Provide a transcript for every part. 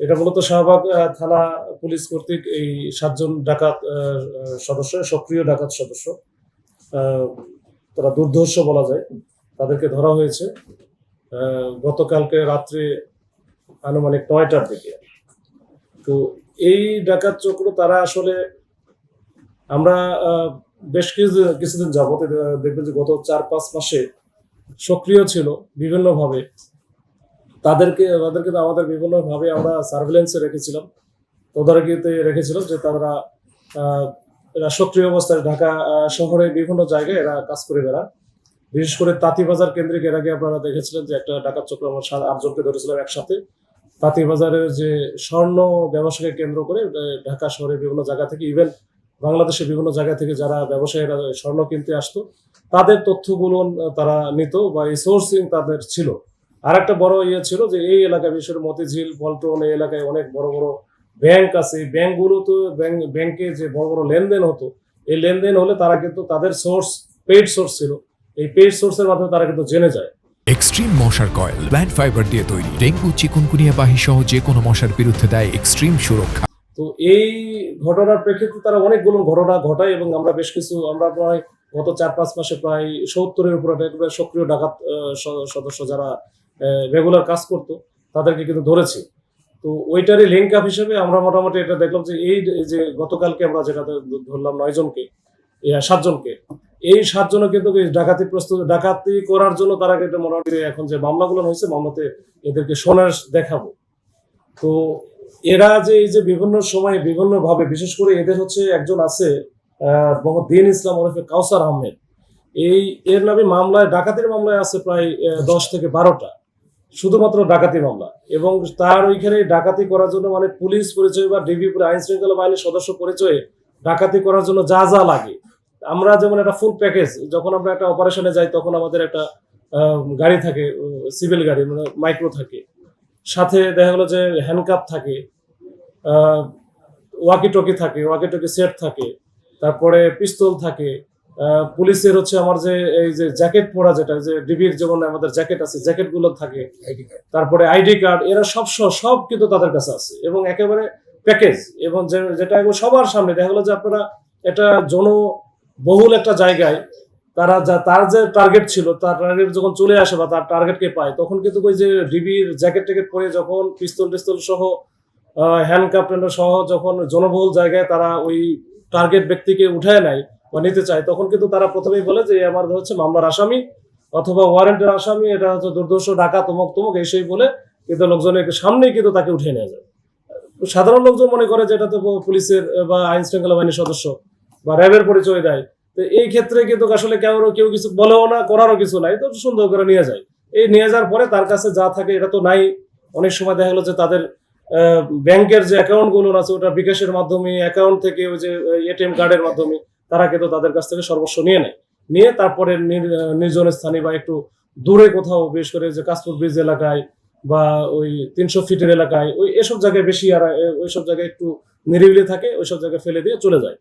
এটা মূলত শাহবাগ থানা পুলিশ কর্তৃক এই 7 জন ডাকাত সদস্য, সক্রিয় ডাকাত সদস্য, তারা দুর্ধর্ষ বলা যায়, তাদেরকে ধরা হয়েছে গতকালকে রাত্রে আনুমানিক 9টার দিকে। তো এই ডাকাত চক্র তারা আসলে আমরা বেশ কিছুদিন যাবত দেখবেন যে গত 4-5 মাসে সক্রিয় ছিল বিভিন্নভাবে। তাদেরকে আমাদের বিভিন্নভাবে আমরা সার্ভেলেন্সে রেখেছিলাম, তদারকিতে রেখেছিলাম যে তারা এরা সক্রিয় অবস্থায় ঢাকা শহরে বিভিন্ন জায়গায় এরা কাজ করে বেড়ান। বিশেষ করে তাঁতীবাজার কেন্দ্রিক এর আগে আপনারা দেখেছিলেন যে একটা ডাকাত চক্র আমরা 8 জনকে ধরেছিলাম একসাথে। তাঁতীবাজারের যে স্বর্ণ ব্যবসাকে কেন্দ্র করে ঢাকা শহরের বিভিন্ন জায়গা থেকে, ইভেন বাংলাদেশের বিভিন্ন জায়গা থেকে যারা ব্যবসায়ীরা স্বর্ণ কিনতে আসতো তাদের তথ্যগুলো তারা নিত বা এই সোর্সিং তাদের ছিল। আর একটা বড় ছিল যে এই এলাকায়, বিশেষ করে মতিঝিল, পল্টন, এই এলাকায় অনেক বড় বড় ব্যাংক আছে। এই ব্যাংকগুলো তো ব্যাংকে যে বড় বড় লেনদেন হতো, এই লেনদেন হলে তারা কিন্তু তাদের সোর্স পেইড সোর্স ছিল, এই পেইড সোর্সের মাধ্যমে তারা কিন্তু জেনে যায়। এক্সট্রিম মশার কয়েল প্ল্যান্ট ফাইবার দিয়ে তৈরি, ডেঙ্গু, চিকুনগুনিয়া বাহি সহ যে কোনো মশার বিরুদ্ধে দেয় এক্সট্রিম সুরক্ষা। তো এই ঘটনার প্রেক্ষিতে তারা অনেকগুলো ঘটনা ঘটায় এবং আমরা বেশ কিছু, আমরা প্রায় গত 4-5 মাসে প্রায় 70-এর উপরে সক্রিয় ডাকাত সদস্য যারা রেগুলার কাজ করতো তাদেরকে কিন্তু ধরেছি। তো ওইটারই লিঙ্ক আপ হিসেবে আমরা মোটামুটি এটা দেখলাম যে এই যে গতকালকে আমরা যেটাতে ধরলাম 9 জনকে, 7 জনকে, এই 7 জনও কিন্তু ডাকাতি করার জন্য তারা কিন্তু মোটামুটি এখন যে মামলাগুলো হয়েছে, মামলাতে এদেরকে সোনার দেখাবো। তো এরা যে এই যে বিভিন্ন সময় বিভিন্নভাবে, বিশেষ করে এদের হচ্ছে একজন আছে মোহাম্মদ দিন ইসলাম ওরফে কাউসার আহমেদ, এর নামে মামলায়, ডাকাতির মামলায় আছে প্রায় 10 থেকে 12টা, শুধুমাত্র ডাকাতি মামলা। এবং তার ওইখানে ডাকাতি করার জন্য মানে পুলিশ পরিচয় বা ডিবি আইন শৃঙ্খলা বাহিনীর সদস্য পরিচয়ে ডাকাতি করার জন্য যা যা লাগে, আমরা যেমন একটা ফুল প্যাকেজ, যখন আমরা একটা অপারেশনে যাই তখন আমাদের একটা গাড়ি থাকে, সিভিল গাড়ি, মানে মাইক্রো থাকে, সাথে দেখা গেলো যে হ্যান্ডকাপ থাকে, ওয়াকি টকি থাকে, ওয়াকি টকি সেট থাকে, তারপরে পিস্তল থাকে, পুলিশের হচ্ছে আমার যে এই যে জ্যাকেট পরা, যেটা যে ডিবির যেমন আমাদের জ্যাকেট আছে, জ্যাকেটগুলো থাকে, তারপরে আইডি কার্ড, এরা সব কিন্তু তাদের কাছে আছে এবং একেবারে প্যাকেজ। এবং যেটা একবার সবার সামনে দেখা গেলো যে আপনারা এটা জনবহুল একটা জায়গায় তার যে টার্গেট ছিল, তার টার্গেট যখন চলে আসে বা তার টার্গেটকে পায়, তখন কিন্তু ওই যে ডিবির জ্যাকেট ট্যাকেট পরে যখন পিস্তল টিস্তল সহ হ্যান্ডকাপ সহ যখন জনবহুল জায়গায় তারা ওই টার্গেট ব্যক্তিকে উঠায় নেয় বা নিতে চায়, তখন কিন্তু তারা প্রথমেই বলে যে আমার হচ্ছে মামলার আসামি অথবা ওয়ারেন্টের আসামি, এটা হচ্ছে দুর্ধর্ষ ডাকাত তমক তমক, এই বলে কিন্তু লোকজনের সামনেই কিন্তু তাকে উঠে নিয়ে যায়। সাধারণ লোকজন মনে করে যে এটা তো পুলিশের বা আইন শৃঙ্খলা বাহিনীর সদস্য বা র্যাবের পরিচয় দেয়। তো এই ক্ষেত্রে কিন্তু আসলে কেউ কিছু বলেও না, করারও কিছু নাই, তো সুন্দর করে নিয়ে যায়। এই নিয়ে যাওয়ার পরে তার কাছে যা থাকে এটা তো নাই। অনেক সময় দেখা গেলো যে তাদের ব্যাংকের যে অ্যাকাউন্ট গুলো আছে, ওটা বিকাশের মাধ্যমে, অ্যাকাউন্ট থেকে ওই যে এটিএম কার্ডের মাধ্যমে তারা কিন্তু তাদের কাছ থেকে সর্বস্ব নিয়ে তারপরে নির্জন স্থানে বা একটু দূরে কোথাও, বিশেষ করে যে কাশপুর ব্রিজ এলাকায় বা ওই 300 ফিটের এলাকায়, এসব জায়গায় বেশি, আর ওইসব জায়গায় একটু নিরিবিলি থাকে, ওইসব জায়গায় ফেলে দিয়ে চলে যায়।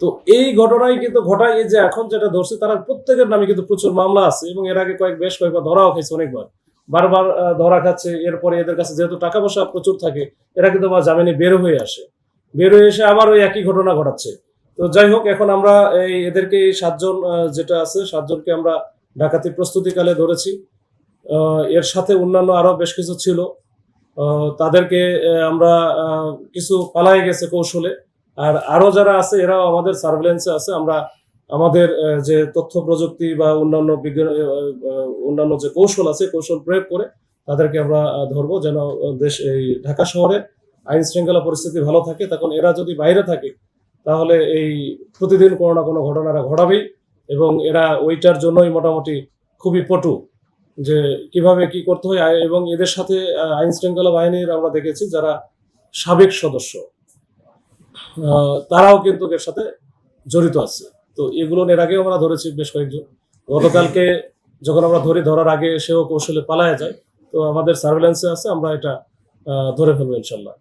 তো এই ঘটনাই কিন্তু ঘটায় এই যে এখন যেটা ধরছে, তারা প্রত্যেকের নামে কিন্তু প্রচুর মামলা আছে এবং এর আগে বেশ কয়েকবার ধরাও খাইছে, অনেকবার বারবার ধরা খাচ্ছে। এরপরে এদের কাছে যেহেতু টাকা পয়সা প্রচুর থাকে, এরা কিন্তু আবার জামিনে বের হয়ে এসে আবার ওই একই ঘটনা ঘটাচ্ছে। তো যাই হোক, এখন আমরা এদেরকে এই 7 জন যেটা আছে, 7 জনকে আমরা ডাকাতি প্রস্তুতিকালে ধরেছি। এর সাথে অন্যান্য আরো বেশ কিছু ছিল, তাদেরকে আমরা কিছু পালাই গেছে কৌশলে, আর আরো যারা আছে এরাও আমাদের সার্ভেলেন্সে আছে। আমরা আমাদের যে তথ্য প্রযুক্তি বা অন্যান্য যে কৌশল আছে, কৌশল প্রয়োগ করে তাদেরকে আমরা ধরবো, যেন এই ঢাকা শহরে আইন শৃঙ্খলা পরিস্থিতি ভালো থাকে। তখন এরা যদি বাইরে থাকে তাহলে এই প্রতিদিন কোনো না কোনো ঘটনাটা ঘটাবেই, এবং এরা ওইটার জন্যই মোটামুটি খুবই পটু যে কিভাবে কি করতে হয়। এবং এদের সাথে আইন শৃঙ্খলা বাহিনীর আমরা দেখেছি যারা সাবেক সদস্য, তারাও কিন্তু এর সাথে জড়িত আছে। তো এগুলো এর আগেও আমরা ধরেছি বেশ কয়েকজন। গতকালকে যখন আমরা ধরার আগে সেও কৌশলে পালায় যায়। তো আমাদের সার্ভেলেন্সে আছে, আমরা এটা ধরে ফেলবো ইনশাল্লাহ।